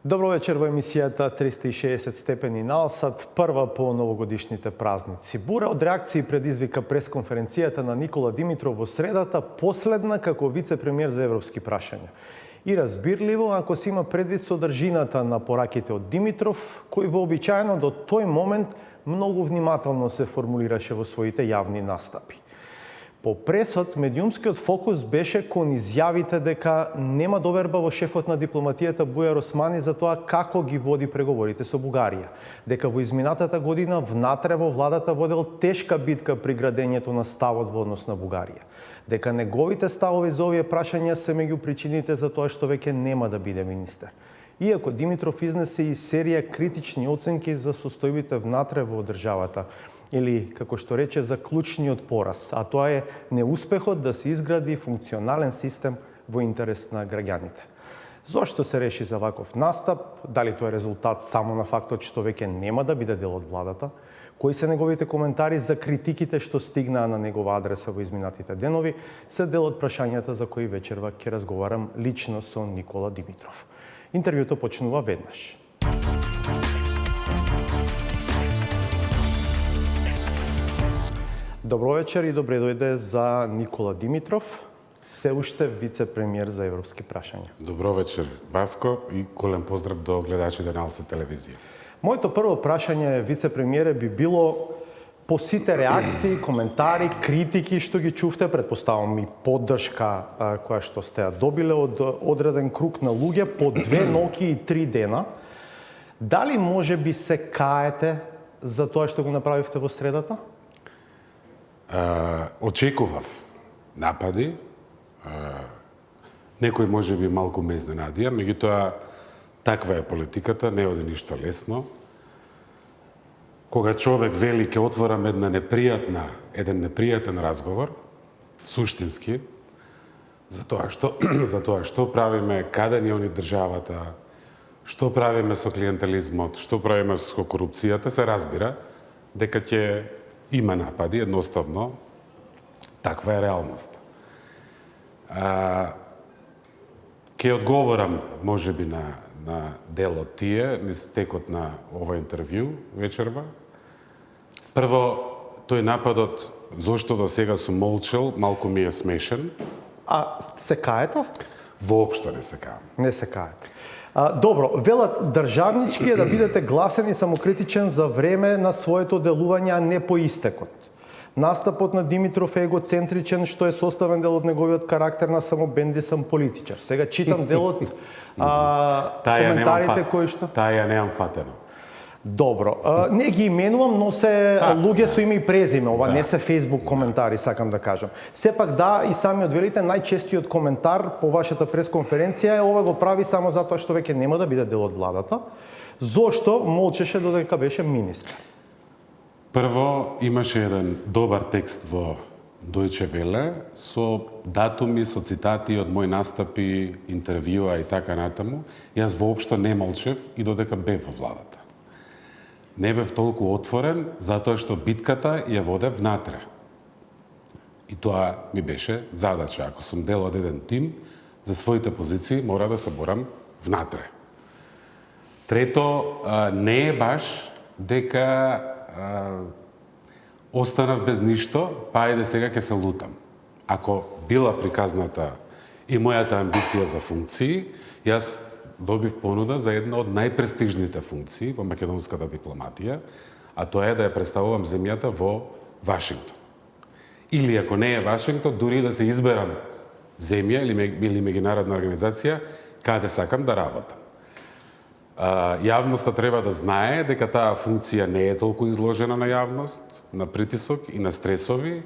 Добро вечер во емисијата 360 степени налсат, прва по новогодишните празници. Бура од реакции предизвика пресконференцијата на Никола Димитров во средата, последна како вице-премиер за европски прашања. И разбирливо, ако се има предвид содржината на пораките од Димитров, кој вообичаено до тој момент многу внимателно се формулираше во своите јавни настапи. По пресот, медиумскиот фокус беше кон изјавите дека нема доверба во шефот на дипломатијата Бујар Османи за тоа како ги води преговорите со Бугарија. Дека во изминатата година внатре во владата водел тешка битка при градењето на ставот во однос на Бугарија. Дека неговите ставови за овие прашања се меѓу причините за тоа што веќе нема да биде министер. Иако Димитров изнесе и серија критични оценки за состојбите внатре во државата, или, како што рече, за клучниот пораз, а тоа е неуспехот да се изгради функционален систем во интерес на граѓаните. Зошто се реши за ваков настап? Дали тоа е резултат само на фактот што веќе нема да биде дел од владата? Кои се неговите коментари за критиките што стигнаа на негова адреса во изминатите денови, се дел од прашањата за кои вечерва ќе разговарам лично со Никола Димитров. Интервјуто почнува веднаш. Добро вечер и добре дојде за Никола Димитров, се уште вице-премиер за европски прашања. Добро вечер, Васко, и голем поздрав до гледачите на Алса телевизија. Моето прво прашање, вице-премиере, би било по сите реакции, коментари, критики што ги чувте, предпоставам и поддршка која што сте ја добиле од одреден круг на луѓе по 2 ноќи и 3 дена. Дали може би се каете за тоа што го направивте во средата? Очекував напади, некој може би малку ме изненадија, меѓутоа таква е политиката, не оди ништо лесно. Кога човек вели ќе отворам еден непријатен разговор, суштински, за тоа што правиме, каде ни они државата, што правиме со клиентелизмот, што правиме со корупцијата, се разбира дека ќе има напади, едноставно, таква е реалноста. Ке одговорам, може би, на дел од тие, низ текот на ова интервју вечерва. Прво, тој нападот, зошто до сега сум молчал, малку ми е смешен. А се каете? Воопшто не се каем. Не се каете. Добро, велат државнички е да бидете гласен и самокритичен за време на своето делување, а не по истекот. Настапот на Димитров е егоцентричен, што е составен дел од неговиот карактер на само бендисам политичар. Сега читам дел од коментарите кои што... Таа ја немам фатено. Добро. Не ги именувам, но се луѓе со име и презиме. Ова не се Facebook коментари, сакам да кажам. Сепак да, и сами одвелите, најчестиот коментар по вашата пресконференција е ова го прави само затоа што веќе нема да биде дел од владата. Зошто молчеше додека беше министер? Прво, имаше еден добар текст во Deutsche Welle со датуми, со цитати од мои настапи, интервјуа и така натаму. Јас воопшто не молчев и додека бев во владата. Не бев толку отворен, затоа што битката ја водев внатре. И тоа ми беше задача. Ако сум дел од еден тим, за своите позиции мора да се борам внатре. Трето, не е баш дека останав без ништо, па ајде сега ќе се лутам. Ако била приказната и мојата амбиција за функции, јас добив понуда за една од најпрестижните функции во македонската дипломатија, а тоа е да ја представувам земјата во Вашингтон. Или ако не е Вашингтон, дури да се изберам земја или меѓународна организација, каде сакам да работам. Јавноста треба да знае дека таа функција не е толку изложена на јавност, на притисок и на стресови,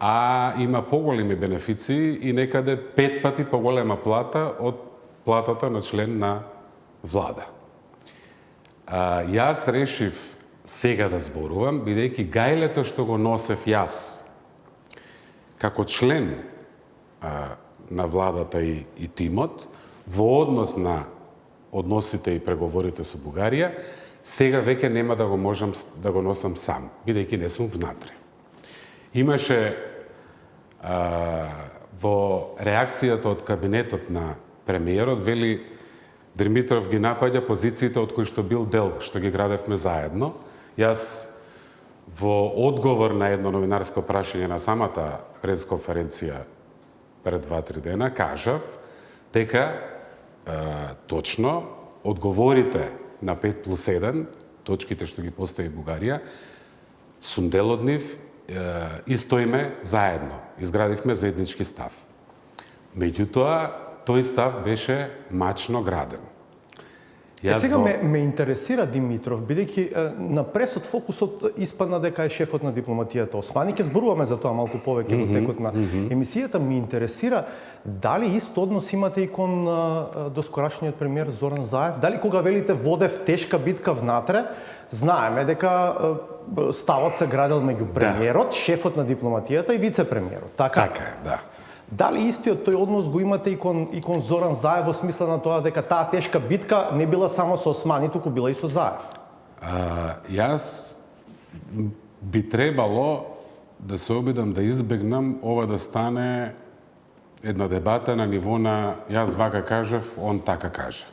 а има поголеми бенефиции и некаде 5 пати поголема плата од платата на член на влада. Јас решив сега да зборувам, бидејќи гајлето што го носев јас како член на владата и тимот, во однос на односите и преговорите со Бугарија, сега веќе нема да го можам да го носам сам, бидејќи не сум внатре. Имаше во реакцијата од кабинетот на премиерот, вели Димитров ги напаѓа позициите од кои што бил дел, што ги градевме заедно. Јас во одговор на едно новинарско прашање на самата пресконференција пред 2-3 дена кажав дека точно одговорите на 5+1, точките што ги постави Бугарија, сум дел од нив и стоиме заедно. Изградивме заеднички став. Меѓутоа, тој став беше мачно граден. Сега ме интересира Димитров, бидејќи на пресот фокусот испадна дека е шефот на дипломатијата Османи. Ќе зборуваме за тоа малку повеќе во текот на емисијата. Ми интересира дали ист однос имате и кон доскорашниот премиер Зоран Заев? Дали кога велите водев тешка битка внатре, знаеме дека ставот се градел меѓу премиерот, шефот на дипломатијата и вице-премиерот. Така е, да. Дали истиот тој однос го имате и кон Зоран Заев во смисла на тоа дека таа тешка битка не била само со Османи, туку била и со Заев? Јас би требало да се обидам да избегнам ова да стане една дебата на ниво на јас вака кажав, он така каже.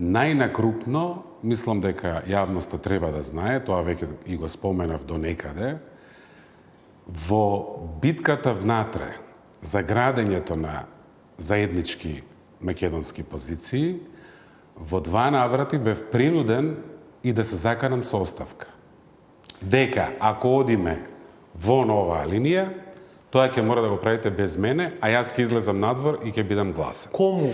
Најнакрупно, мислам дека јавноста треба да знае, тоа веќе и го споменав до некаде, во битката внатре за градењето на заеднички македонски позиции, во 2 наврати бев принуден и да се заканам со оставка. Дека, ако одиме во нова линија, тоа ќе мора да го правите без мене, а јас ќе излезам надвор и ќе бидам гласен. Кому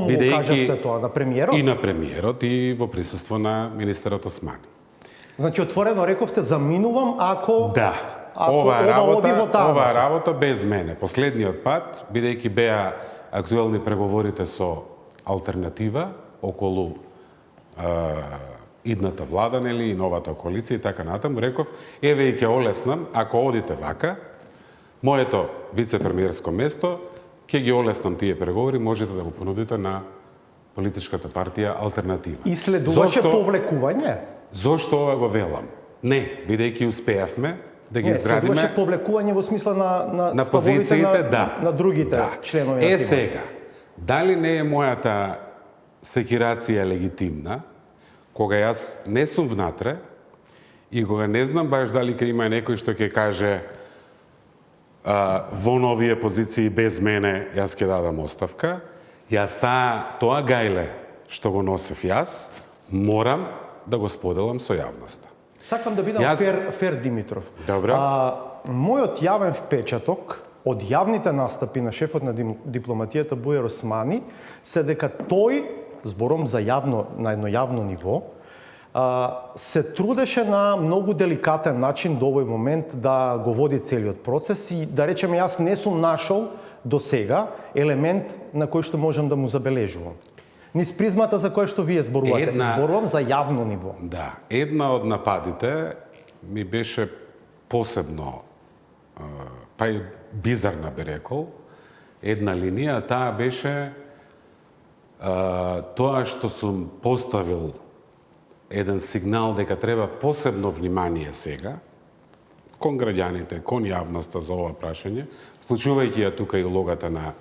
му кажавте тоа? На премиерот? И на премиерот, и во присуство на министерот Османи. Значи, отворено рековте, заминувам ако... Да. Ова работа без мене. Последниот пат, бидејќи беа актуелни преговорите со алтернатива околу идната влада, нели, и новата коалиција и така натаму, реков, еве и ќе олеснам, ако одите вака, моето вице-премиерско место, ќе ги олеснам тие преговори, можете да го понудите на политичката партија алтернатива. И следуваше повлекување? Зошто ова го велам? Не, бидејќи успеавме да ги изградиме... Следуваше повлекување во смисла на позициите, на другите членови на тимот. Сега, дали не е мојата секирација легитимна, кога јас не сум внатре и кога не знам баш дали ќе има некој што ќе каже во новие позиции без мене јас ќе дадам оставка, јас тоа гајле што го носев јас, морам да го споделам со јавноста. Сакам да бидам фер Димитров. Добро. Мојот јавен впечаток од јавните настапи на шефот на дипломатијата Бујар Османи се дека тој, зборам за на едно јавно ниво, се трудеше на многу деликатен начин до овој момент да го води целиот процес и да речеме јас не сум нашол до сега елемент на кој што можам да му забележувам. Низ призмата за која што вие зборувате. Зборувам за јавно ниво. Да, една од нападите ми беше посебно, па и бизарна би рекол, една линија, таа беше тоа што сум поставил еден сигнал дека треба посебно внимание сега кон граѓаните, кон јавноста за ова прашање, вклучувајќи ја тука и улогата на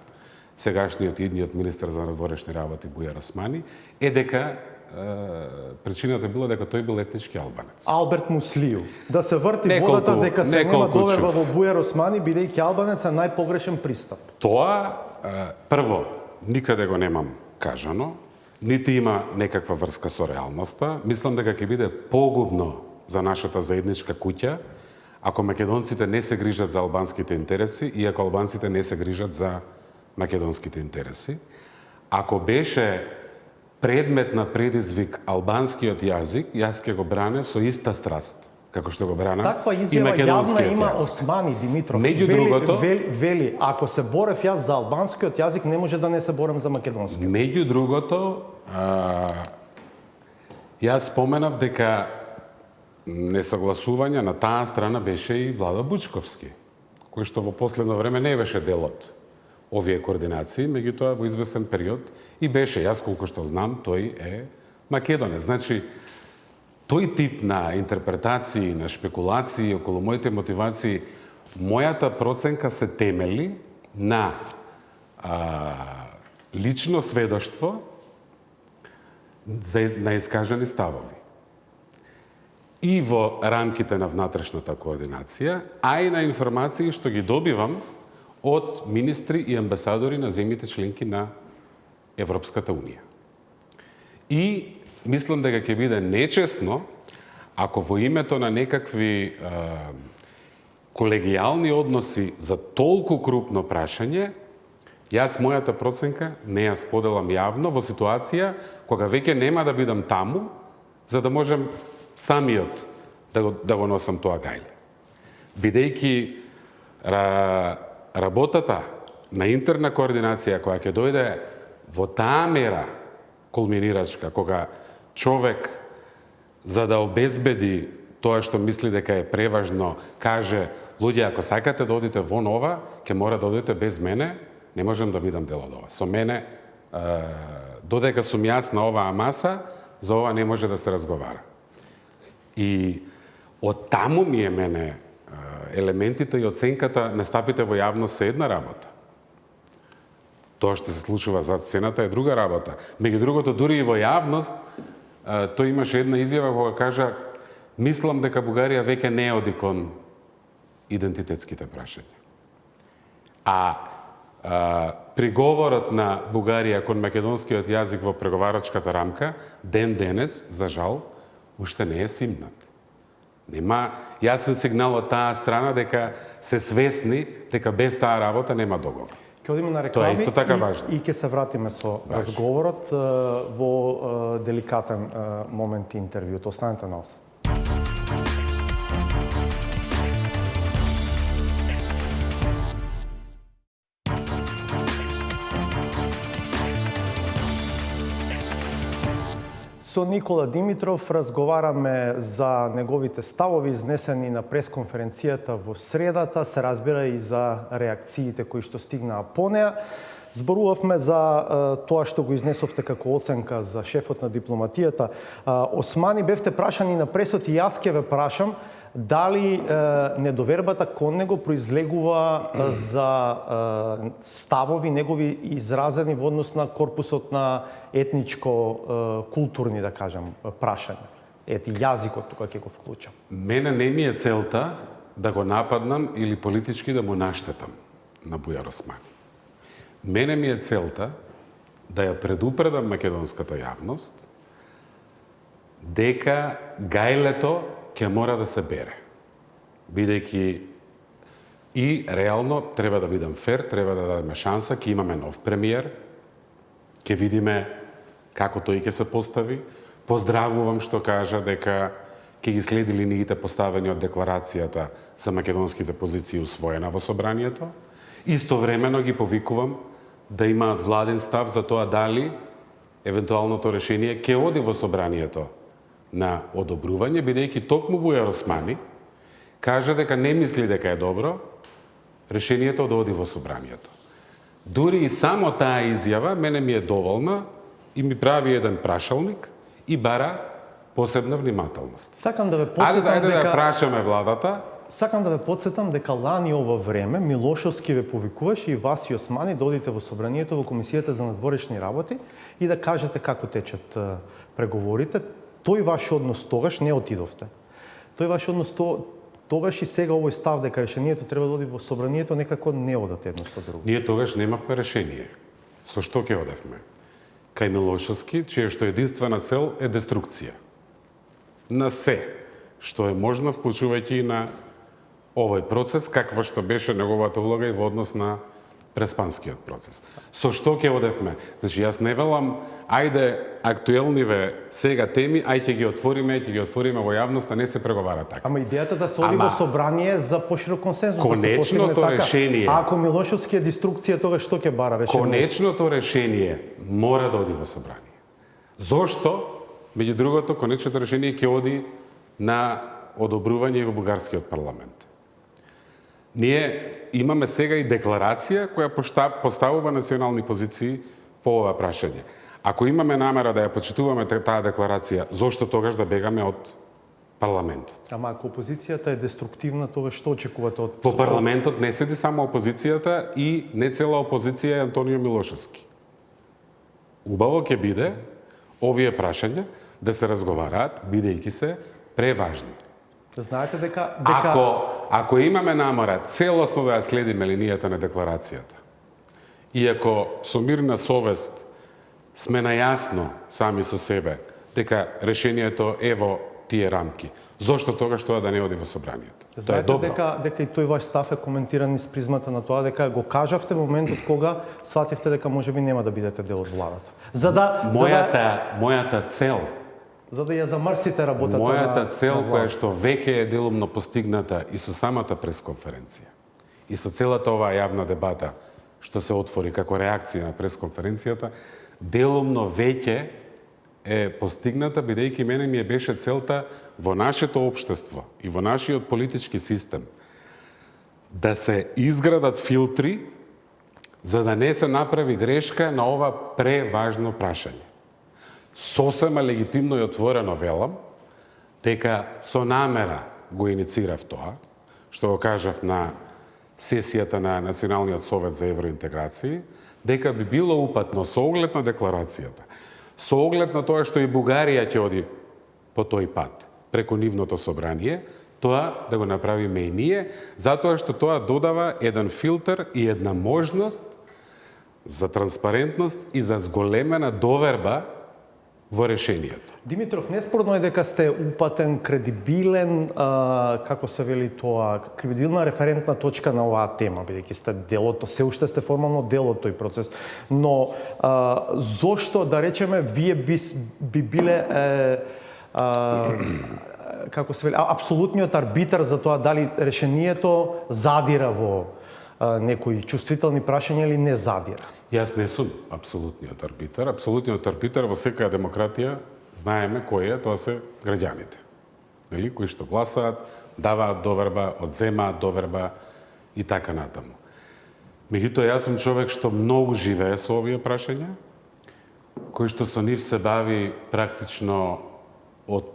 сегашниот и идниот министер за надворешни работи Бујар Османи, е дека причината била дека тој бил етнички албанец. Алберт Муслију. Да се врти водата дека се нема доверба во Бујар Османи, бидејќи албанец е најпогрешен пристап. Тоа, прво, никаде го немам кажано, нити има некаква врска со реалноста. Мислам дека ќе биде погубно за нашата заедничка куќа, ако македонците не се грижат за албанските интереси и ако албанците не се грижат за македонските интереси. Ако беше предмет на предизвик албанскиот јазик, јас ќе го бранев со иста страст, како што го бранам и македонскиот јазик. Има Османи Димитров. Меѓу другото, вели, ако се борев јас за албанскиот јазик, не може да не се борам за македонскиот. Меѓу другото, јас споменав дека несогласување на таа страна беше и Владо Бучковски, кој што во последно време не беше дел од овие координации, меѓутоа во известен период и беше, јас колку што знам, тој е македонец. Значи, тој тип на интерпретации, на шпекулации околу моите мотивации, мојата проценка се темели на лично сведоштво на искажани ставови. И во рамките на внатрешната координација, а и на информации што ги добивам од министри и амбасадори на земјите членки на Европската Унија. И мислам дека ќе биде нечесно ако во името на некакви колегијални односи за толку крупно прашање, јас мојата проценка не ја споделам јавно во ситуација кога веќе нема да бидам таму, за да можем самиот да го носам тоа гајле. Бидејќи работата на интерна координација која ќе дојде во таа мера кулминирачка, кога човек за да обезбеди тоа што мисли дека е преважно, каже, луѓе, ако сакате да одите во нова, ќе мора да одите без мене, не можам да бидам дел од ова. Со мене, додека сум јас на оваа маса, за ова не може да се разговара. И од таму ми е мене елементите и оценката на стапите во јавност се една работа. Тоа што се случува зад сцената е друга работа. Меѓу другото, дури и во јавност, тој имаше една изјава кога кажа: мислам дека Бугарија веќе не оди кон идентитетските прашања. Приговорот на Бугарија кон македонскиот јазик во преговарачката рамка ден денес, за жал, уште не е симнат. Нема јасен сигнал од таа страна дека се свесни дека без таа работа нема договор. Ќе одиме на реклами. Тоа е исто така важно. И ќе се вратиме со разговорот во деликатен момент интервјуто. Останете на нас. Со Никола Димитров разговараме за неговите ставови изнесени на пресконференцијата во средата, се разбира и за реакциите кои што стигнаа по неа. Зборувавме за тоа што го изнесовте како оценка за шефот на дипломатијата. Османи, бевте прашани на пресот и јас ќе ве прашам дали недовербата кон него произлегува за ставови негови изразени во однос на корпусот на етничко-културни, да кажам, прашања. Ети јазикот тука ќе го вклучам. Мене не ми е целта да го нападнам или политички да му наштетам на Бујар Османи. Мене ми е целта да ја предупредам македонската јавност дека гајлето ќе мора да се бере. Бидејќи и реално треба да бидам фер, треба да дадеме шанса, ќе имаме нов премиер, ќе видиме како тој ќе се постави. Поздравувам што кажа дека ќе ги следи линиите поставени од декларацијата за македонските позиции усвоена во собранието. Истовремено ги повикувам да имаат владен став за тоа дали евентуалното решение ќе оди во собранието на одобрување, бидејќи токму Бујар Османи кажа дека не мисли дека е добро решението да оди во собранието. Дури и само таа изјава мене ми е доволна и ми прави еден прашалник и бара посебна внимателност. Сакам да ве потсетам дека да прашаме владата. Сакам да ве потсетам дека лани ова време Милошовски ве повикуваше и вас и Османи да одите во собранието во Комисијата за надворешни работи и да кажете како течат преговорите. Тој ваш однос тогаш не отидовте. Тој ваш однос тогаш и сега овој став дека решението треба да оди во собранието некако не одат едно со друго. Ние тогаш немавме решение. Со што ќе одевме? Кај Милошовски, чија што единствена цел е деструкција. На се што е можно, вклучувајќи и на овој процес, каква што беше неговата улога и во однос на преспанскиот процес. Со што ќе одевме? Значи, јас не велам, ајде, актуелниве сега теми, ај ќе ги отвориме во јавност, а не се преговара така. Ама идејата да се оди во собрание за поширок консензус, конечното да се постигне така. решение. А ако Милошовски е деструкција, тогаш што ќе бара решение? Конечното решение мора да оди во собрание. Зошто? Меѓу другото, конечното решение ќе оди на одобрување во бугарскиот парламент. Ние имаме сега и декларација која поставува национални позиции по ова прашање. Ако имаме намера да ја почитуваме таа декларација, зошто тогаш да бегаме од парламентот? Ама ако опозицијата е деструктивна, тогаш што очекувате од... Во парламентот не седи само опозицијата и не цела опозиција е Антонио Милошевски. Убаво ќе биде овие прашања да се разговараат, бидејќи се преважни. Знаете дека Ако имаме намера целосно да ја следиме линијата на декларацијата, и ако со мирна совест сме најасно сами со себе дека решението е во тие рамки, зошто тогаш тоа да не оди во собранието? Тоа е знаете добро. дека и тој ваш став е коментиран низ призмата на тоа дека го кажавте во моментот кога свативте дека можеби нема да бидете дел од владата. Мојата цел, За да ја замрсите работата мојата цел на која влада. што веќе е делумно постигната и со самата пресконференција, и со целата оваа јавна дебата што се отвори како реакција на пресконференцијата, делумно веќе е постигната, бидејќи мене ми беше целта во нашето општество и во нашиот политички систем да се изградат филтри за да не се направи грешка на ова преважно прашање. Сосема легитимно и отворено велам дека со намера го иницирав тоа, што го кажав на сесијата на Националниот совет за евроинтеграција, дека би било упатно со оглед на декларацијата, со оглед на тоа што и Бугарија ќе оди по тој пат, преку нивното собрание, тоа да го направиме и ние, затоа што тоа додава еден филтер и една можност за транспарентност и за зголемена доверба во решението. Димитров, неспорно е дека сте упатен, кредибилен, како се вели тоа, кредибилна референтна точка на оваа тема, бидејќи сте делото, се уште сте формално дел од тој процес. Но зошто, да речеме, вие би биле како се вели, апсолутниот арбитар за тоа дали решението задира во некои чувствителни прашања или не задира? Јас не сум апсолутниот арбитар. Апсолутниот арбитар во секоја демократија знаеме кој е, тоа се граѓаните. Нели, кои што гласаат, даваат доверба, одземаат доверба и така натаму. Меѓутоа, јас сум човек што многу живее со овие прашања, кој што со нив се бави практично од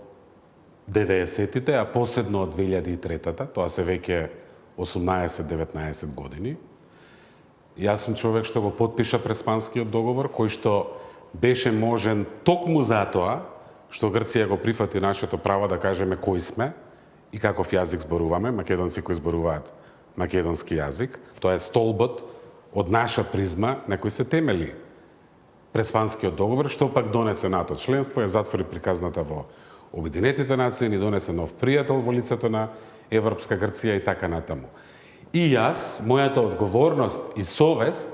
90-тите, а посебно од 2003-та, тоа се веќе 18-19 години. Јас сум човек што го потпиша Преспанскиот договор, кој што беше можен токму затоа што Грција го прифати нашето право да кажеме кои сме и каков јазик зборуваме, македонци кои зборуваат македонски јазик. Тоа е столбот од наша призма на кој се темели Преспанскиот договор, што пак донесе НАТО членство, ја затвори приказната во Обединетите нации, ни донесе нов пријател во лицето на Европска Грција и така натаму. И јас, мојата одговорност и совест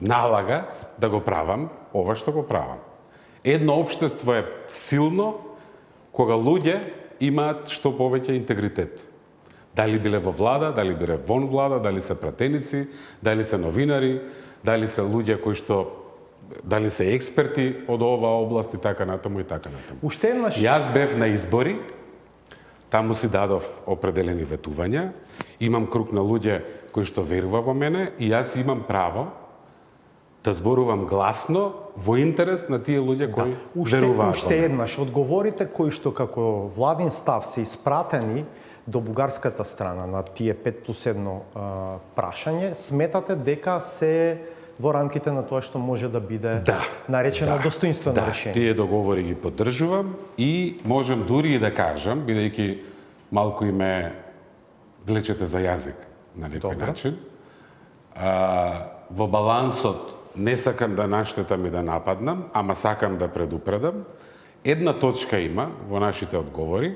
налага да го правам ова што го правам. Едно општество е силно кога луѓе имаат што повеќе интегритет. Дали биле во влада, дали биле вон влада, дали се пратеници, дали се новинари, дали се луѓе кои што дали се експерти од оваа област и така натаму и така натаму. Уште еднаш Јас бев на избори, таму си дадов определени ветувања, имам круг на луѓе кои што верува во мене и јас имам право да зборувам гласно во интерес на тие луѓе кои веруваат. Уште еднаш одговорите кои што како владин став се испратени до бугарската страна на тие 5+1 прашање, сметате дека се во рамките на тоа што може да биде наречено достоинствено решение. Тие договори ги поддржувам и можем дури и да кажам, бидејќи малку и ме влечете за јазик на некој начин, во балансот не сакам да наштетам и да нападнам, ама сакам да предупредам, една точка има во нашите одговори,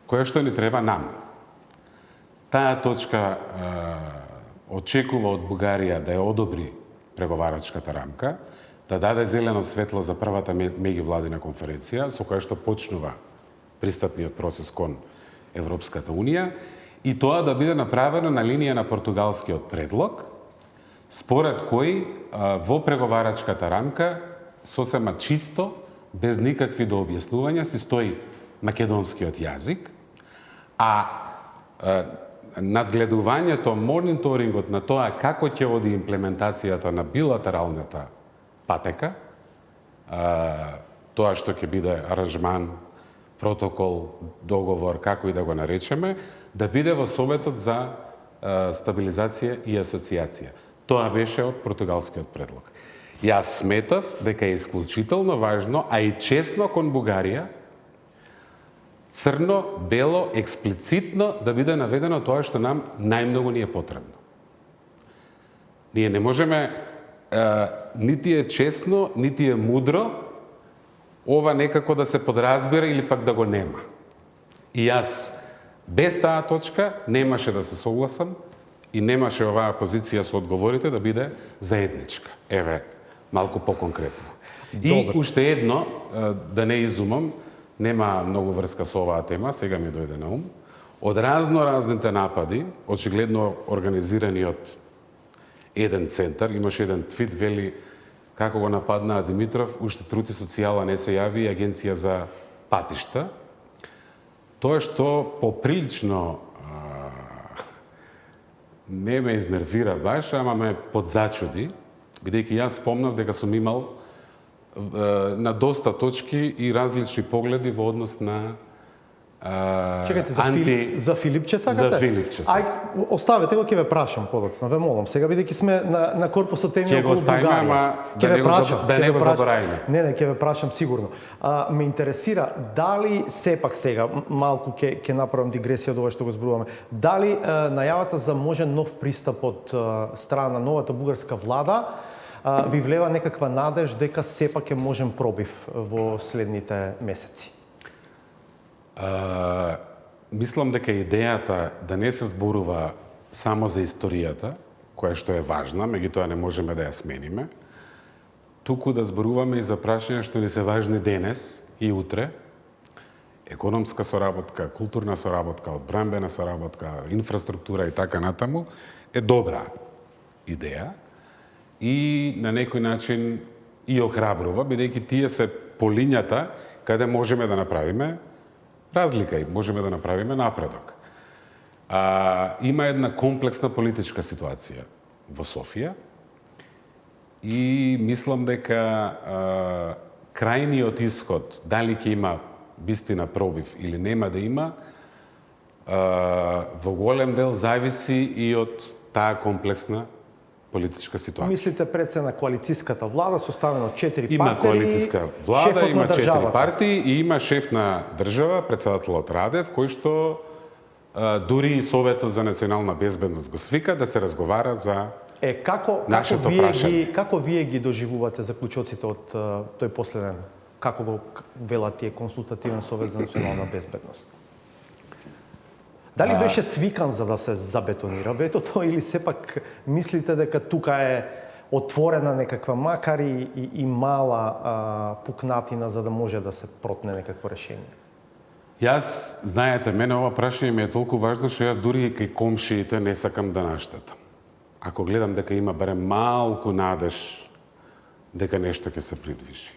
која што ни треба нам. Таа точка очекува од Бугарија да ја одобри преговарачката рамка, да даде зелено светло за првата меѓувладина конференција, со која што почнува пристапниот процес кон Европската Унија, и тоа да биде направено на линија на португалскиот предлог, според кој во преговарачката рамка сосема чисто, без никакви дообјаснувања, си стои македонскиот јазик, а надгледувањето, мониторингот на тоа како ќе оди имплементацијата на билатералната патека, тоа што ќе биде аранжман, протокол, договор, како и да го наречеме, да биде во Советот за стабилизација и асоциација. Тоа беше од португалскиот предлог. Јас сметав дека е исклучително важно, а и честно кон Бугарија, црно, бело, експлицитно да биде наведено тоа што нам најмногу ни е потребно. Ние не можеме, нити е честно, нити е мудро, ова некако да се подразбира или пак да го нема. И јас, без таа точка, немаше да се согласам и немаше оваа позиција со одговорите да биде заедничка. Еве, малку поконкретно. И уште едно, да не изумам, нема многу врска со оваа тема, сега ми дојде на ум. Од разните напади, очигледно организирани од еден центар, имаше еден твит, вели како го нападнаа Димитров, уште трути социјала не се јави и агенција за патишта. Тоа што поприлично не ме изнервира баш, ама ме подзачуди, бидејќи јас спомнав дека сум имал на доста точки и различни погледи во однос на Чекайте, за Филипче сакате? За Филипче сакате. Ај, оставете го, ќе ве прашам подоцна, ве молам. Сега бидејќи сме на корпусот теми околу Бугарија. Ќе го оставиме, ама да не го заборавиме. Не, ќе ве прашам сигурно. Ме интересира дали сепак сега, малку ќе направам дигресија од ова што го зборуваме, дали најавата за можен нов пристап од страна на новата бугарска влада ви влева некаква надеж дека сепак е можен пробив во следните месеци? Мислам дека идејата да не се зборува само за историјата, која што е важна, меѓутоа не можеме да ја смениме, туку да зборуваме и за прашања што ни се важни денес и утре, економска соработка, културна соработка, одбранбена соработка, инфраструктура и така натаму, е добра идеја и на некој начин и охрабрува, бидејќи тие се полињата каде можеме да направиме разлика и можеме да направиме напредок. Има една комплексна политичка ситуација во Софија и мислам дека крајниот исход, дали ќе има вистина пробив или нема да има, во голем дел зависи и од таа комплексна политичка ситуација. Мислите пред се на коалицијската влада, составена од 4 партии? Има коалицијска влада, има 4 партии и има шеф на држава, председателот Радев, кој што дури и Советот за национална безбедност го свика да се разговара за нашето прашање. Како вие ги доживувате заклучоците од тој последен, како го велат тие консултативен совет за национална безбедност? Дали беше свикан за да се забетонира ветото или сепак мислите дека тука е отворена некаква, макар и мала пукнатина за да може да се протне некакво решение? Јас, знаете, мене ова прашање ми е толку важно што јас дури и кај комшиите не сакам да наштетам. Ако гледам дека има барем малку надеж дека нешто ќе се придвижи.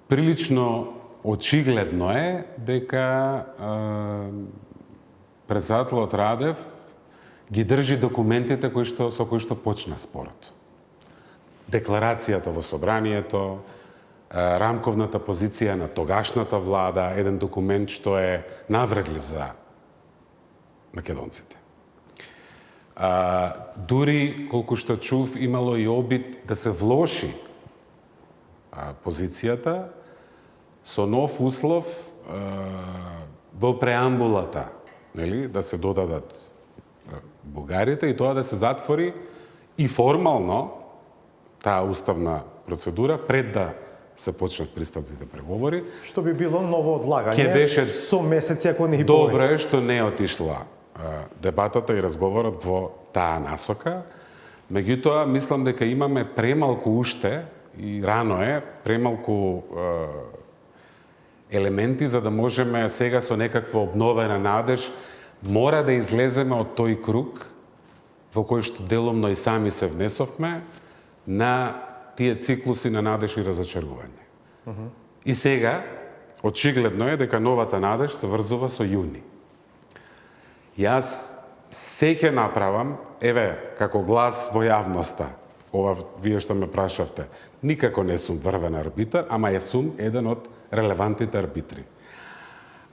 Прилично очигледно е дека председателот Радев ги држи документите со кои што почна спорот. Декларацијата во собранието, рамковната позиција на тогашната влада, еден документ што е навредлив за македонците. Дури, колку што чув, имало и обид да се влоши позицијата со нов услов во преамбулата, да се додадат бугарите и тоа да се затвори и формално таа уставна процедура пред да се почнат пристапните преговори. Што би било ново одлагање со месеци ако не и повеќе. Добро е што не отишла дебатата и разговорот во таа насока. Меѓутоа, мислам дека имаме премалку уште, и рано е, премалку елементи за да можеме сега со некаква обновена надеж мора да излеземе од тој круг во кој што деломно и сами се внесовме на тие циклуси на надеж и разочарување. И сега, очигледно е дека новата надеж се врзува со јуни. Јас се ќе направам, еве, како глас во јавноста, ова вие што ме прашавте, никако не сум врвен арбитар, ама ја сум еден од релевантните арбитри.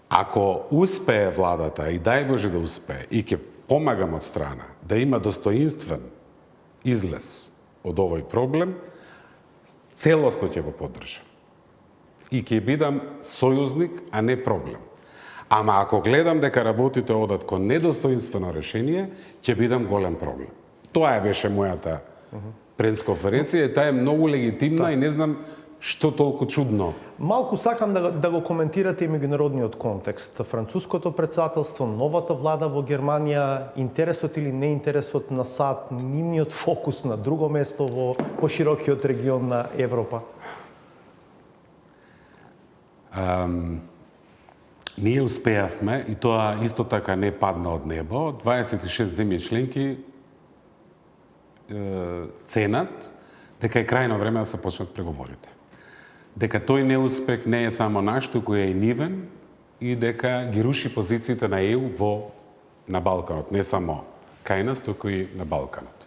Ако успее владата, и дај Боже да успее, и ќе помагам од страна да има достоинствен излез од овој проблем, целосно ќе го поддржам. И ќе бидам сојузник, а не проблем. Ама ако гледам дека работите одат кон недостоинствено решение, ќе бидам голем проблем. Тоа беше мојата пресконференција и таа е многу легитимна и не знам што толку чудно. Малку сакам да го коментирате и меѓународниот контекст. Француското председателство, новата влада во Германија, интересот или неинтересот на САД, нивниот фокус на друго место во поширокиот регион на Европа? Ние успеавме, и тоа исто така не падна од небо, 26 земји членки ценат дека е крајно време да се почнат преговорите. Дека тој неуспех не е само наш, туку е и нивен и дека ги руши позициите на ЕУ на Балканот, не само кај нас, туку и на Балканот.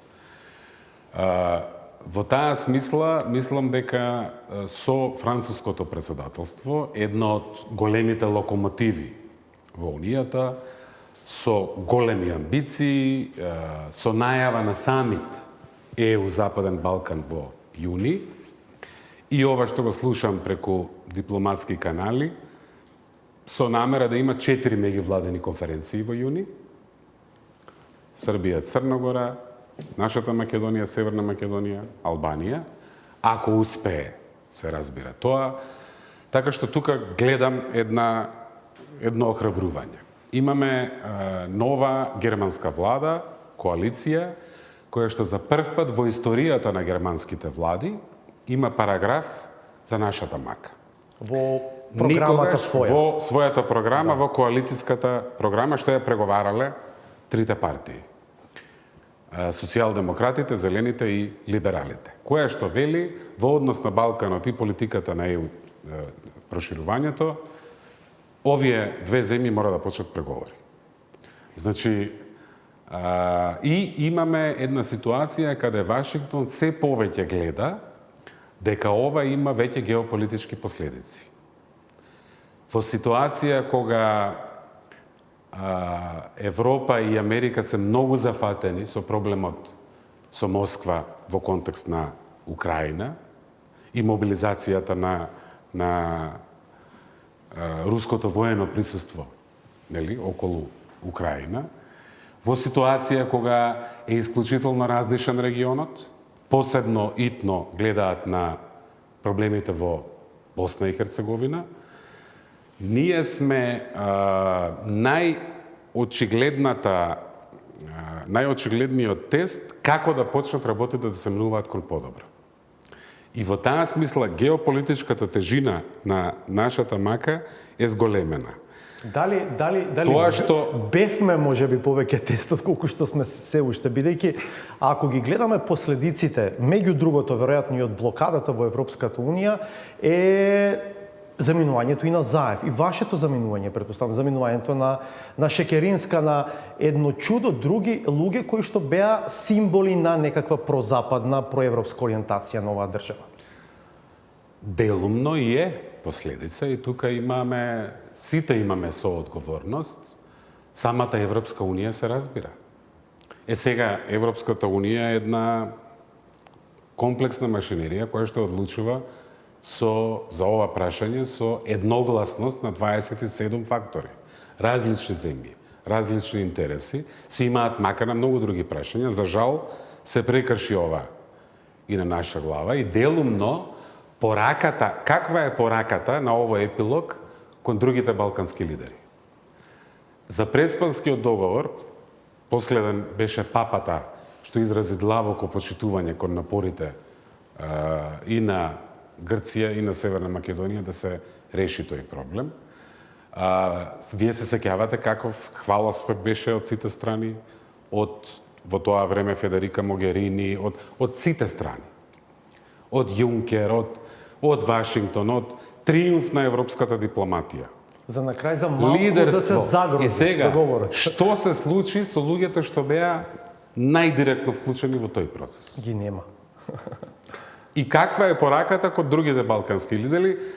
Во таа смисла, мислам дека со француското председателство, едно од големите локомотиви во Унијата, со големи амбиции, со најава на самит ЕУ Западен Балкан во јуни, и ова што го слушам преку дипломатски канали, со намера да има 4 меѓувладени конференции во јуни, Србија, Црногора, нашата Македонија, Северна Македонија, Албанија, ако успее, се разбира тоа. Така што тука гледам едно охрабрување. Имаме нова германска влада, коалиција, која што за прв пат во историјата на германските влади има параграф за нашата мака. Во програмата своја. Во својата програма, во коалицијската програма што ја преговарале трите партии. Социјалдемократите, зелените и либералите. Која што вели во однос на Балканот и политиката на ЕУ проширувањето, овие две земји мора да почнат преговори. Значи, и имаме една ситуација каде Вашингтон се повеќе гледа дека ова има веќе геополитички последици. Во ситуација кога Европа и Америка се многу зафатени со проблемот со Москва во контекст на Украина и мобилизацијата на руското воено присуство, нели, околу Украина, во ситуација кога е исклучително разнишен регионот, посебно итно гледаат на проблемите во Босна и Херцеговина, ние сме најочигледниот тест како да почнат работите да се менуваат кон подобро. И во таа смисла геополитичката тежина на нашата мака е зголемена. Дали Тоа што бевме можеби повеќе тестот колку што сме се уште, бидејќи ако ги гледаме последиците, меѓу другото веројатно и од блокадата во Европската унија, е заминувањето и на Заев, и вашето заминување, претпоставам, заминувањето на Шекеринска, на едно чудо други луѓе кои што беа символи на некаква прозападна, проевропска ориентација на оваа држава. Делумно и е последица и тука сите имаме соодговорност. Самата Европска унија се разбира. Сега Европската унија е една комплексна машинерија која што одлучува за ова прашање со едногласност на 27 фактори. Различни земји, различни интереси, се имаат макар на многу други прашања. За жал, се прекрши ова и на наша глава и делумно пораката, каква е пораката на овој епилог кон другите балкански лидери? За Преспанскиот договор, последен беше папата што изрази длабоко почитување кон напорите и на Грција и на Северна Македонија да се реши тој проблем. Вие се сеќавате каков хвалоспев беше од сите страни, во тоа време Федерика Могерини, од сите страни. Од Јункер, од Вашингтон, од триумф на европската дипломатија. За на крај за малку да се загрози И сега, договорот. што се случи со луѓето што беа најдиректно вклучени во тој процес? Ги нема. И каква е пораката кон другите балкански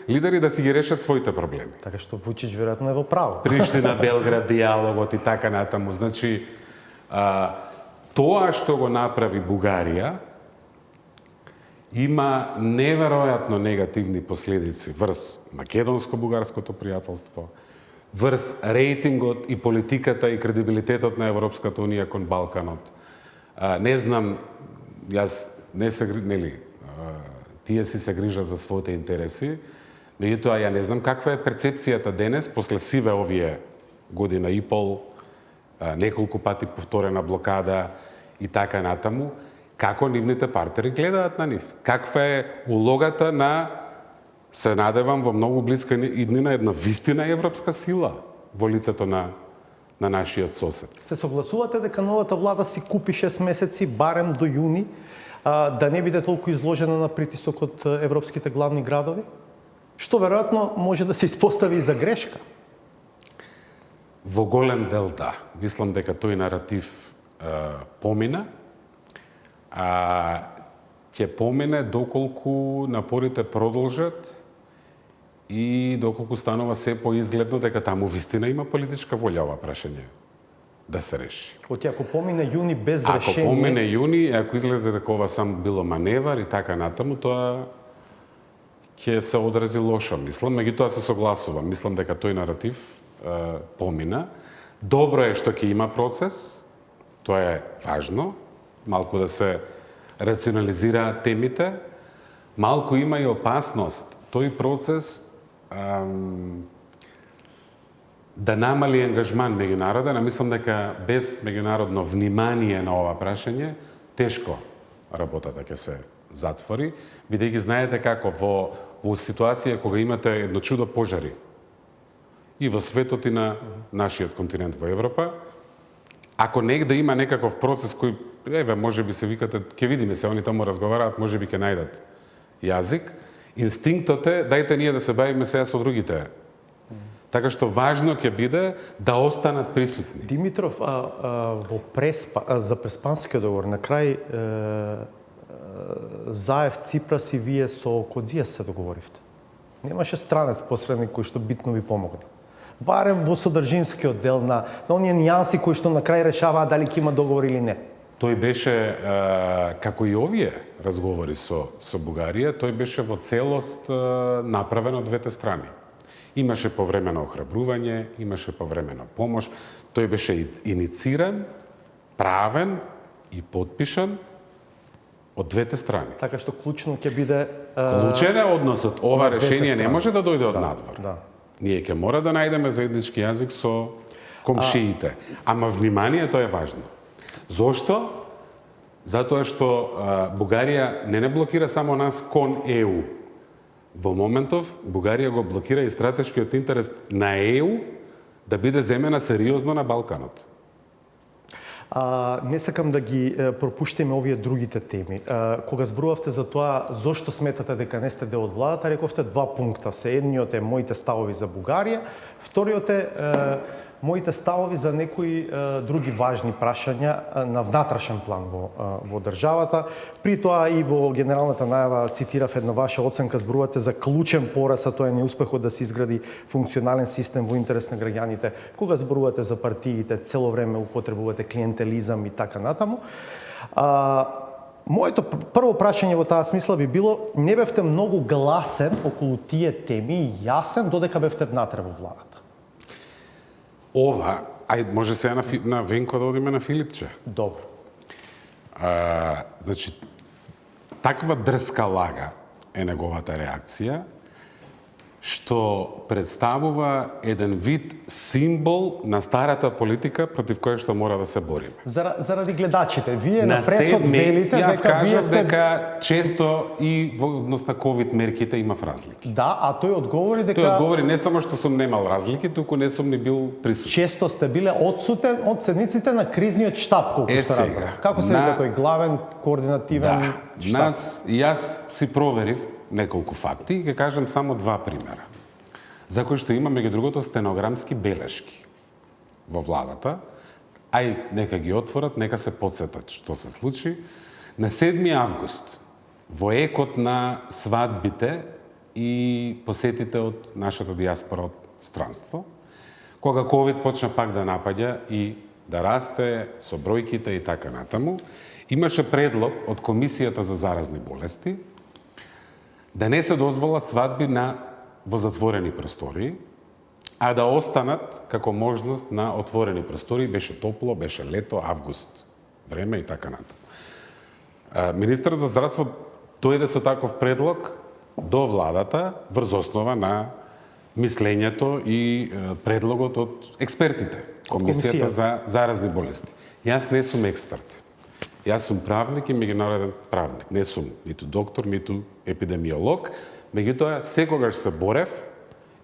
лидери да си ги решат своите проблеми? Така што Вучич веројатно е во право. Приштина, Белград, диалогот и така натаму. Значи, тоа што го направи Бугарија има неверојатно негативни последици врз македонско-бугарското пријателство, врз рейтингот и политиката и кредибилитетот на Европската унија кон Балканот. Не знам, јас не се тие си се грижат за своите интереси, меѓутоа ја не знам каква е перцепцијата денес после сиве овие година и пол, неколку пати повторена блокада и така натаму, како нивните партнери гледаат на нив. Каква е улогата на, се надевам, во многу блиска иднина една вистина европска сила во лицето на нашиот сосед. Се согласувате дека новата влада си купи 6 месеци, барем до јуни, да не биде толку изложена на притисок од европските главни градови? Што веројатно може да се испостави и за грешка. Во голем дел да. Мислам дека тој наратив помина, ќе помине доколку напорите продолжат и доколку станува се поизгледно дека таму вистина има политичка волја ова прашање да се реши. Оти ако помине јуни без решение... Ако помине јуни, ако изгледа дека ова само било маневар и така натаму, тоа ќе се одрази лошо, мислам, меѓутоа се согласувам. Мислам дека тој наратив помина. Добро е што ќе има процес, тоа е важно, малку да се рационализираат темите, малку има и опасност тој процес да намали ангажман меѓународен, а мислам дека без меѓународно внимание на ова прашање, тешко работата ќе се затвори, бидејќи знаете како во ситуација кога имате едно чудо пожари и во светот и на нашиот континент во Европа, ако негде има некаков процес кој, може би се викате, ќе видиме се, они таму разговараат, може би ќе најдат јазик, инстинктот е, дајте ние да се бавиме сега со другите. Така што важно ќе биде да останат присутни. Димитров, за Преспанскиот договор, на крај Заев, Ципрас и вие со Кодијас се договоривте. Немаше странец посредник кој што битно ви помогна. Барем во содржинскиот дел на оние нијанси кои што на крај решаваат дали ќе има договор или не. Тој беше, како и овие разговори со Бугарија, тој беше во целост направен од двете страни. Имаше повремено охрабрување, имаше повремено помош, тој беше инициран, правен и подпишан од двете страни. Така што клучно ќе биде... Клучен е односот. Ова решение не може да дојде од надвор. Да. Ние ќе мора да најдеме заеднички јазик со комшиите. Ама вниманието е важно. Зошто? Затоа што Бугарија не блокира само нас кон ЕУ. Во моментов Бугарија го блокира и стратешкиот интерес на ЕУ да биде земена сериозно на Балканот. Не сакам да ги пропуштиме овие другите теми. Кога зборувавте за тоа зошто сметате дека не сте дел од владата, рековте два пункта. Едниот е моите ставови за Бугарија, вториот е моите ставови за некои други важни прашања на внатрешен план во државата. При тоа и во генералната најава цитирав една ваша оценка, зборувате за клучен пораз, а тоа е неуспехот да се изгради функционален систем во интерес на граѓаните. Кога зборувате за партиите, цело време употребувате клиентелизам и така натаму. Моето прво прашање во таа смисла би било, не бевте многу гласен околу тие теми и јасен додека бевте внатре во владата. Ова, може сега на Венко да одиме на Филипче. Добро. Значи, таква дрска лага е неговата реакција, што представува еден вид символ на старата политика против која што мора да се бориме. Заради гледачите, вие на пресот велите дека вие сте... дека често и во однос на ковид мерките имав разлики. Да, а тој одговори дека... Тој одговори не само што сум немал разлики, туку не сум ни бил присутен. Често сте биле одсутен од седниците на кризниот штаб, колку што разбрав. Како се вика тој главен координативен штаб? Јас си проверив неколку факти и ќе кажам само два примера. За кои што има, меѓу другото, стенограмски белешки во владата, нека ги отворат, нека се потсетат што се случи. На 7 август, во екот на свадбите и посетите од нашата диаспора од странство, кога ковид почна пак да напаѓа и да расте со бројките и така натаму, имаше предлог од Комисијата за заразни болести да не се дозволат свадби во затворени простори, а да останат како можност на отворени простори. Беше топло, беше лето, август, време и така натаму. Министерот за здравство дојде со таков предлог до владата врз основа на мислењето и предлогот од експертите, Комисијата за заразни болести. Јас не сум експерт. Јас сум правник и меѓународен правник. Не сум ниту доктор, ниту епидемиолог, меѓутоа секогаш се борев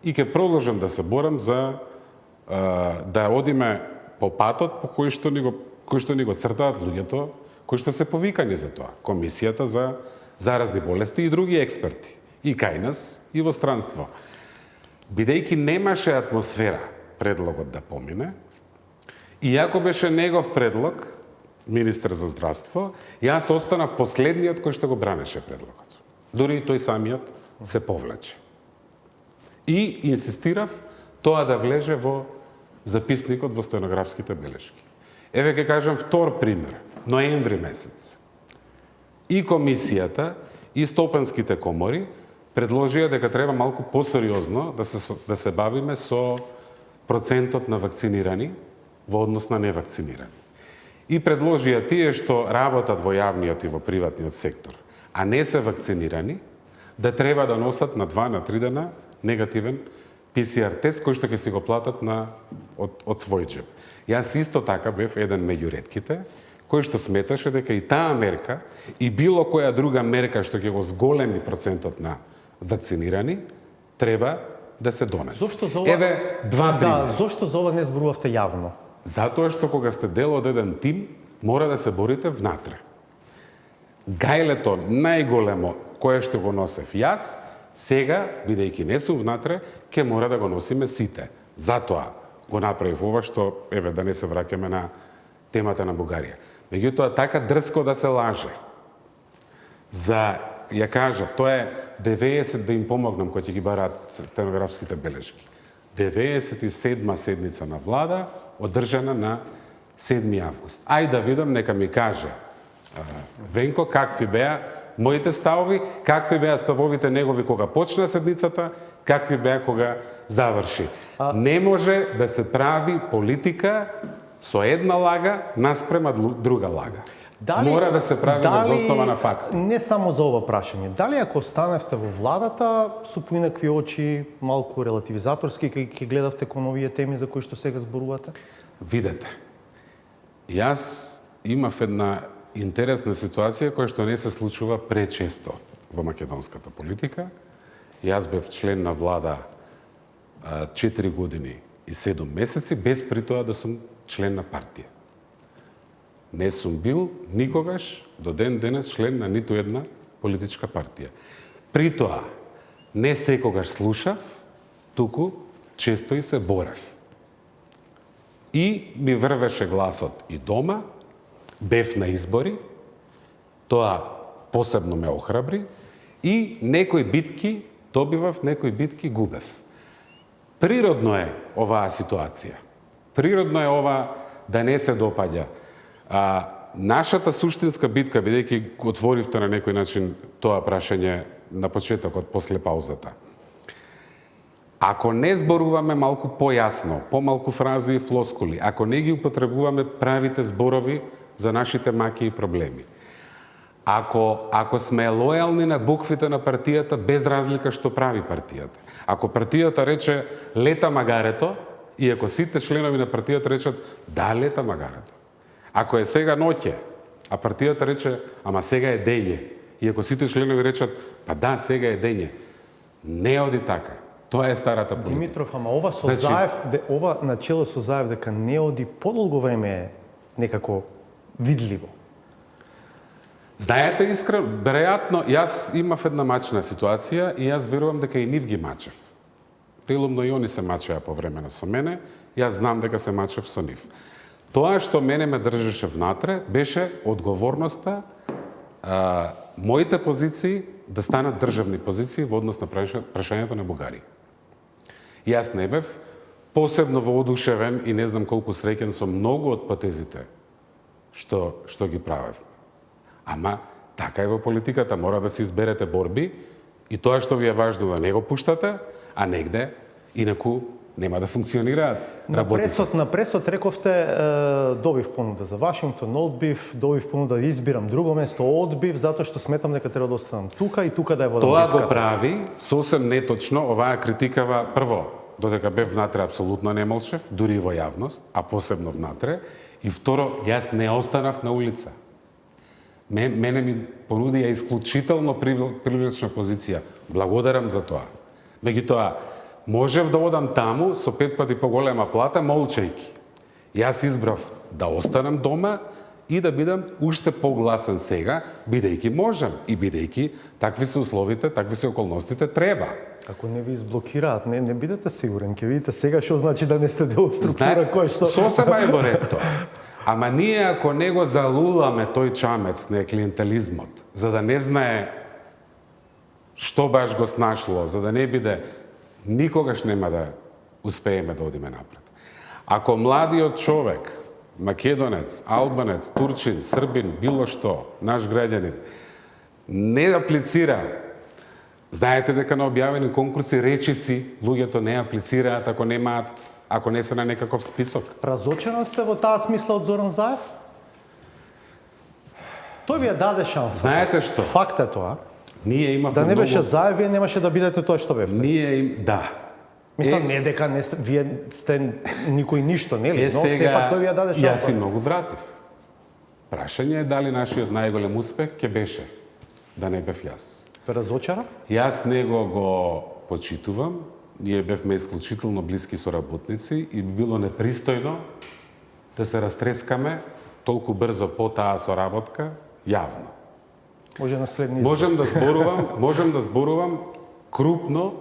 и ќе продолжам да се борам за да одиме по патот по кој што ни го цртаат луѓето кои што се повикани за тоа. Комисијата за заразни болести и други експерти. И кај нас, и во странство. Бидејќи немаше атмосфера предлогот да помине, иако беше негов предлог, министер за здравство, јас останав последниот кој што го бранеше предлогот. Дури и тој самиот се повлече. И инсистирав тоа да влезе во записникот во стенографските белешки. Еве ќе кажам втор пример. Ноември месец. И комисијата, и стопанските комори предложија дека треба малку посериозно да се бавиме со процентот на вакцинирани во однос на невакцинирани. И предложија тие што работат во јавниот и во приватниот сектор, а не се вакцинирани, да треба да носат на 2 на 3 дена негативен PCR тест кој што ќе си го платат од свој џеб. Јас исто така бев еден меѓу ретките кој што сметаше дека и таа мерка и било која друга мерка што ќе го зголеми процентот на вакцинирани треба да се донесе. Зошто за ова... Еве два примера. Да, зошто за ова не зборувавте јавно? Затоа што кога сте дел од еден тим, мора да се борите внатре. Гајлето најголемо кое што го носев јас, сега, бидејќи не сум внатре, ќе мора да го носиме сите. Затоа го направив ова што, еве, да не се враќаме на темата на Бугарија. Меѓутоа, така дрско да се лаже. Ја кажав, тоа е 90, да им помогнам кои ќе ги бараат стенографските белешки. 97-ма седница на влада, одржана на 7 август. Ај да видам, нека ми каже Венко какви беа моите ставови, какви беа ставовите негови кога почна седницата, какви беа кога заврши. Не може да се прави политика со една лага наспрема друга лага. Мора да се прави за основа на факти. Не само за ова прашање. Дали ако останевте во владата, со поинакви очи, малку релативизаторски, ќе гледавте кон овие теми за кои што сега зборувате? Видете, јас имав една интересна ситуација која што не се случува пречесто во македонската политика. Јас бев член на влада 4 години и 7 месеци, без при тоа да сум член на партија. Не сум бил никогаш до ден денес член на ниту една политичка партија. При тоа, не секогаш слушав, туку често и се борев. И ми врвеше гласот и дома, бев на избори, тоа посебно ме охрабри, и некои битки добивав, некои битки губев. Природно е оваа ситуација. Природно е ова да не се допаѓа. Нашата суштинска битка, бидејќи отворивте на некој начин тоа прашање на почетокот, после паузата. Ако не зборуваме малку појасно, помалку фрази и флоскули, ако не ги употребуваме правите зборови за нашите маки и проблеми, ако сме лојални на буквите на партијата без разлика што прави партијата, ако партијата рече лета магарето, и ако сите членови на партијата речат да, лета магарето. Ако е сега ноќе, а партијата рече ама сега е дење, и ако сите членови речат па да, сега е дење, не оди така. Тоа е старата политика. Димитров, ама ова со Заев, ова начело со Заев дека не оди подолго време е некако видливо. Знаете, искрено, веројатно, јас имав една мачна ситуација и јас верувам дека и нив ги мачев. Делумно и они се мачеа по време со мене, јас знам дека се мачев со нив. Тоа што мене ме држеше внатре беше одговорноста моите позиции да станат државни позиции во однос на прашањето на Бугарија. Јас не бев посебно воодушевен и не знам колку среќен со многу од потезите што ги правев. Ама така е во политиката, мора да се изберете борби И тоа што ви е важно да не го пуштате, а негде, инаку нема да функционираат работите. На пресот рековте добив понуда за Вашингтон, одбив, добив понуда да избирам друго место, одбив, затоа што сметам дека треба да останам тука и тука да ја водам Тоа битката. го прави сосем неточно, оваа критикава прво, додека бев внатре апсолутно не молчев, дури и во јавност, а посебно внатре, и второ, јас не останав на улица. Мене ми понуди ја исклучително привлечна позиција. Благодарам за тоа. Меѓутоа, можев да одам таму со 5 пати поголема плата, молчејки. Јас избрав да останам дома и да бидам уште погласен сега, бидејќи можам и бидејќи такви се условите, такви се околностите треба. Ако не ви изблокираат, не бидете сигурен, ќе видите сега што значи да не сте дел од структура кој што... Сосема е во ред тоа. Ама ние ако не го залуламе тој чамец на клиентелизмот, за да не знае што баш го снашло, за да не биде, никогаш нема да успееме да одиме напред. Ако младиот човек, македонец, албанец, турчин, србин, било што, наш граѓанин, не аплицира, знаете дека на објавени конкурси речиси луѓето не аплицираат ако не се на некаков список. Разочаран сте во таа смисла од Зоран Заев? Тој ви ја даде шанса. Знаете што? Факт е тоа. Ние имавме Да не многу... беше Заев, вие немаше да бидете тоа што бевте. Да. Мислам, не дека не сте, вие сте никој ништо, нели? Но сепак тој ви ја даде шанса. Јас си многу вратив. Прашање е дали нашиот најголем успех ќе беше да не бев јас. Разочара? Јас него го почитувам. Ние бевме исклучително блиски соработници и би било непристојно да се растрескаме толку брзо по таа соработка јавно. Може на следни избори. Можам да зборувам крупно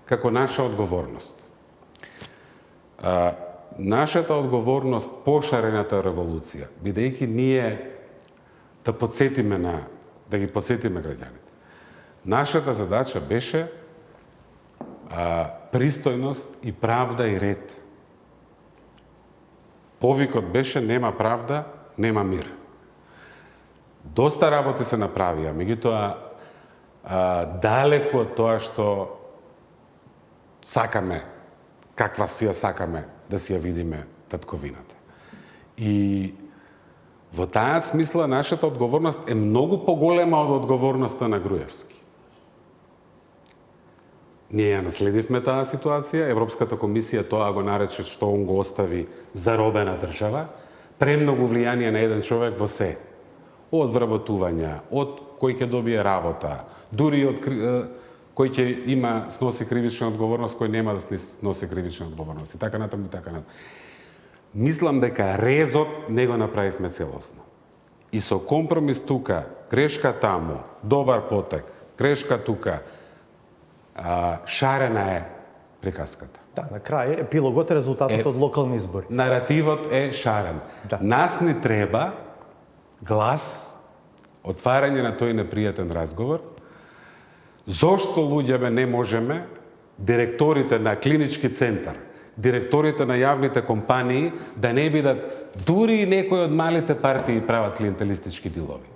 како наша одговорност. Нашата одговорност по шарената револуција, бидејќи ние да ги подсетиме граѓаните. Нашата задача беше пристојност и правда и ред. Повикот беше нема правда, нема мир. Доста работи се направија, меѓутоа далеку од тоа што сакаме, каква си ја сакаме да си ја видиме татковината. И во таа смисла нашата одговорност е многу поголема од одговорноста на Груевски. Ние ја наследивме таа ситуација, Европската комисија тоа го нарече што он го остави заробена држава, премногу влијание на еден човек во се. Од вработувања, од кој ќе добие работа, дури од кој ќе сноси кривична одговорност, кој нема да сноси кривична одговорност и така натаму и така натаму. Мислам дека резот не го направивме целосно. И со компромис тука, грешка таму, добар потек, грешка тука, шарена е приказката. Да, на крај епилогот е резултатот од локални избори. Наративот е шарен. Да. Нас ни треба глас, отварање на тој непријатен разговор. Зошто луѓе не можеме, директорите на клинички центар, директорите на јавните компании, да не бидат дури и некои од малите партии прават клиентелистички дилови.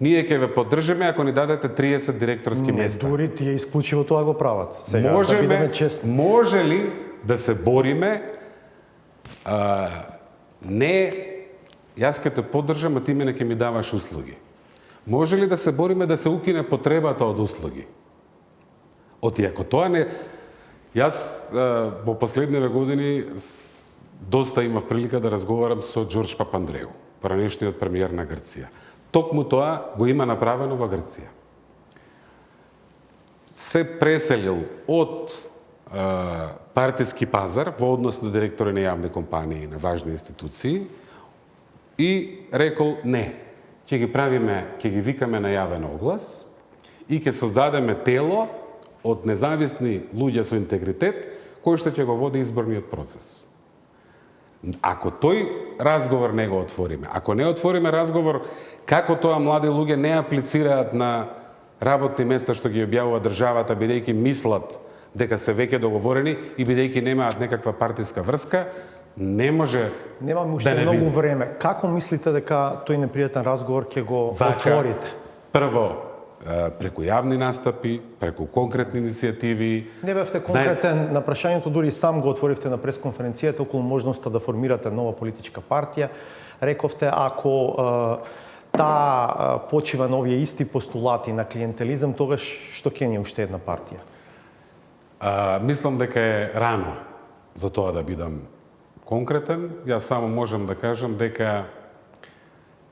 Ние ќе ве поддржиме ако ни дадете 30 директорски места. Не, дури тие исклучиво тоа го прават. Сега да бидеме честни. Може ли да се бориме? Не, јас ќе те поддржам, а ти мене ќе ми даваш услуги. Може ли да се бориме да се укине потребата од услуги? Оти ако тоа не... Јас во последниве години доста имав прилика да разговарам со Ѓорџ Папандреу, поранешниот премиер на Грција. Токму тоа го има направено во Грција. Се преселил од партиски пазар во однос на директори на јавни компании, на важни институции и рекол не, ќе ги правиме, ќе ги викаме на јавен оглас и ќе создадеме тело од независни луѓе со интегритет кој што ќе го води изборниот процес. Ако тој разговор не го отвориме, ако не отвориме разговор како тоа млади луѓе не аплицираат на работни места што ги објавува државата, бидејќи мислат дека се веќе договорени и бидејќи немаат некаква партиска врска, не може Немаме уште многу време. Како мислите дека тој непријатен разговор ќе го отворите? Прво, преку јавни настапи, преку конкретни иницијативи. Не бевте конкретен на прашањето, дури сам го отворивте на пресконференцијата околу можноста да формирате нова политичка партија. Рековте, ако таа почива на овие исти постулати на клиентелизам, тогаш што ќе ни уште една партија? Мислам дека е рано за тоа да бидам конкретен. Јас само можам да кажам дека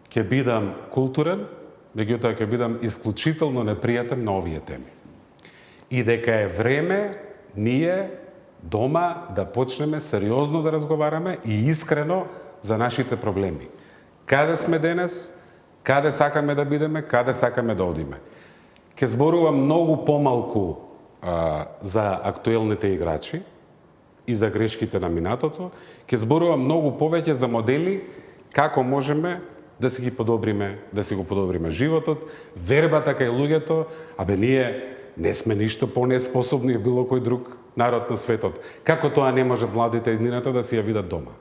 ќе бидам културен, меѓутоа ќе бидам исклучително непријатен на овие теми. И дека е време ние дома да почнеме сериозно да разговараме и искрено за нашите проблеми. Каде сме денес, каде сакаме да бидеме, каде сакаме да одиме. Ќе зборувам многу помалку за актуелните играчи и за грешките на минатото, ќе зборувам многу повеќе за модели како можеме да си ги подобриме, да си го подобриме животот, вербата кај луѓето, ние не сме ништо по-неспособни од било кој друг народ на светот. Како тоа не можат младите еднината да си ја видат дома?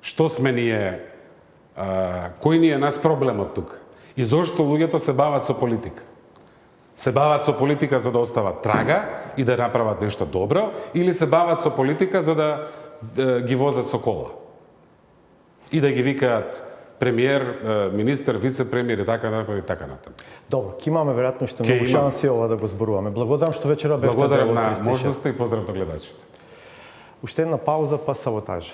Што сме ние, кој ни е нас проблемот тук? И зошто луѓето се бават со политика? Се бават со политика за да остават трага и да направат нешто добро, или се бават со политика за да ги возат со кола? И да ги викаат премиер, министер, вице-премиер и така натаму. Добро, ќе имаме веројатно уште многу шанси ова да го зборуваме. Благодарам што вечера бевте. Благодарам на можноста и поздрав до гледачите. Уште една пауза, па саботажа.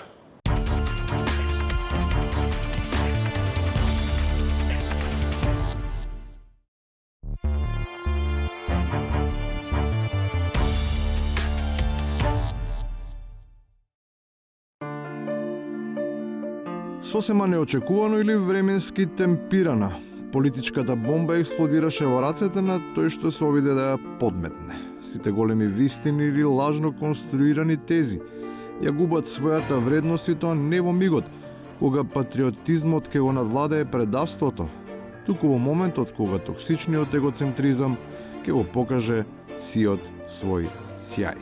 Сосема неочекувано или временски темпирана, политичката бомба експлодираше во рацете на тој што се обиде да ја подметне. Сите големи вистини или лажно конструирани тези ја губат својата вредност и тоа не во мигот, кога патриотизмот ќе го надвладее предавството, туку во моментот кога токсичниот егоцентризам ќе го покаже сиот свој сјај.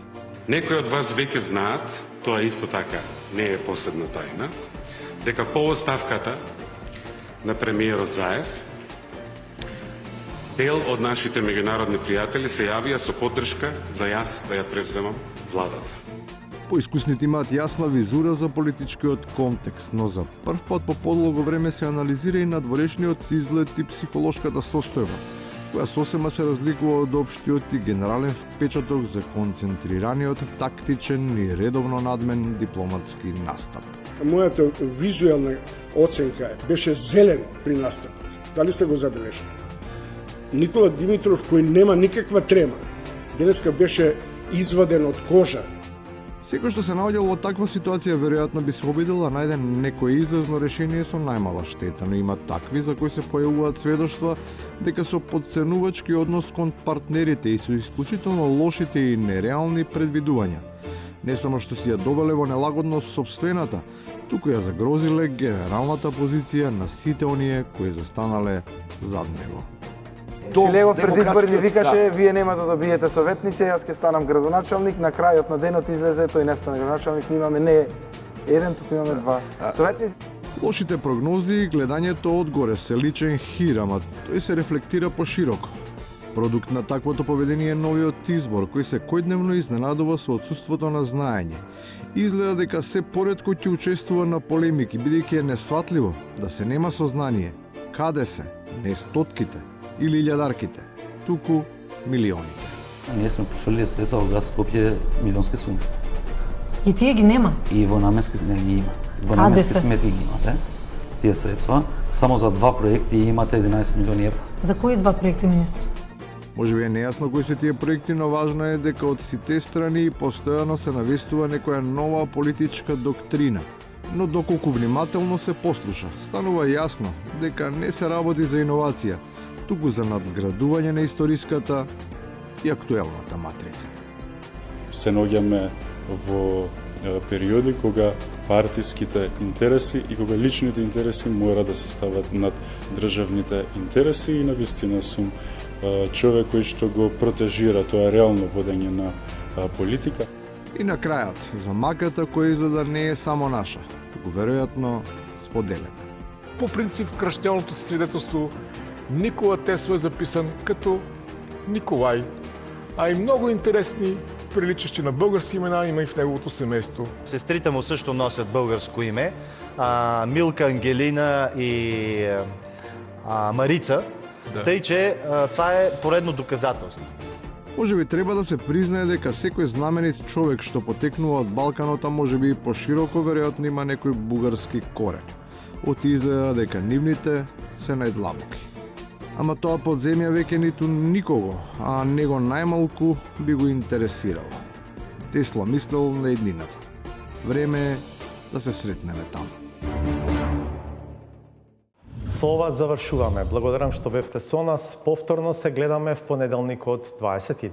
Некои од вас веќе знаат, тоа исто така не е посебна тајна, дека по оставката на премиерот Заев, дел од нашите меѓународни пријатели се јавија со поддршка за јас да ја превземам владата. Поискусните имаат јасна визура за политичкиот контекст, но за прв пат по подлого време се анализира и надворешниот изглед и психолошката состојба, која сосема се разликува од општиот и генерален впечаток за концентрираниот, тактичен и редовно надмен дипломатски настап. Мојата визуелна оценка беше зелен при настапот. Дали сте го забележали? Никола Димитров, кој нема никаква трема, денеска беше изваден од кожа. Секој што се наоѓал во таква ситуација веројатно би се обидел да најде некое излезно решение со најмала штета, но има такви за кои се појавуваат сведоштва дека со потценувачки однос кон партнерите и со исклучително лошите и нереални предвидувања. Не само што си ја довеле во нелагодност собствената, туку ја загрозиле генералната позиција на сите оние кои застанале зад него. Лего пред избори ни викаше, вие нема да добиете советници, јас ќе станам градоначалник, на крајот на денот излезе тој не стана градоначалник, ние имаме не еден, туку имаме два советници. Лошите прогнози и гледањето одгоре се личен хир, ама тој се рефлектира пошироко. Продукт на таквото поведение е новиот избор, кој се којдневно изненадува со отсуството на знаење. Изгледа дека се поретко ќе учествува на полемики, бидејќи е несватливо да се нема сознание. Каде се? Не стотките или илјадарките, туку милионите. Ние сме префрлили средства во град Скопје милионски суми. И тие ги нема? И во наменски не ги има. Во наменски сметки ги имате. Тие средства само за два проекти имате 11 милиони евра. За кои два проекти, министр? Може би е нејасно кои се тие проекти, но важно е дека од сите страни постојано се навестува некоја нова политичка доктрина. Но доколку внимателно се послуша, станува јасно дека не се работи за иновација, туку за надградување на историската и актуелната матрица. Се наоѓаме во периоди кога партиските интереси и кога личните интереси мора да се стават над државните интереси и навистина сум човек кој што го протежира тоа реално водење на политика. И на крајот, за маката која изгледа не е само наша, туку веројатно споделена. По принцип, крштјалното свидетелство Никола Тесла е записан като Николай, а и много интересни, приличащи на български имена има и в неговото семейство. Сестрите му също носят българско име. Милка, Ангелина и Марица. Да. Тъй, че това е поредно доказателство. Може би треба да се признае дека секој знаменит човек што потекнува од Балканот, а може би и пошироко веројатно има некој бугарски корен. Оти изгледа дека нивните се најдлабоки. Ама тоа подземја веќе ниту никого, а него најмалку би го интересирало. Тесла мислел на еднината. Време е да се сретнеме таму. Со ова завршуваме. Благодарам што бевте со нас. Повторно се гледаме в понеделникот 22.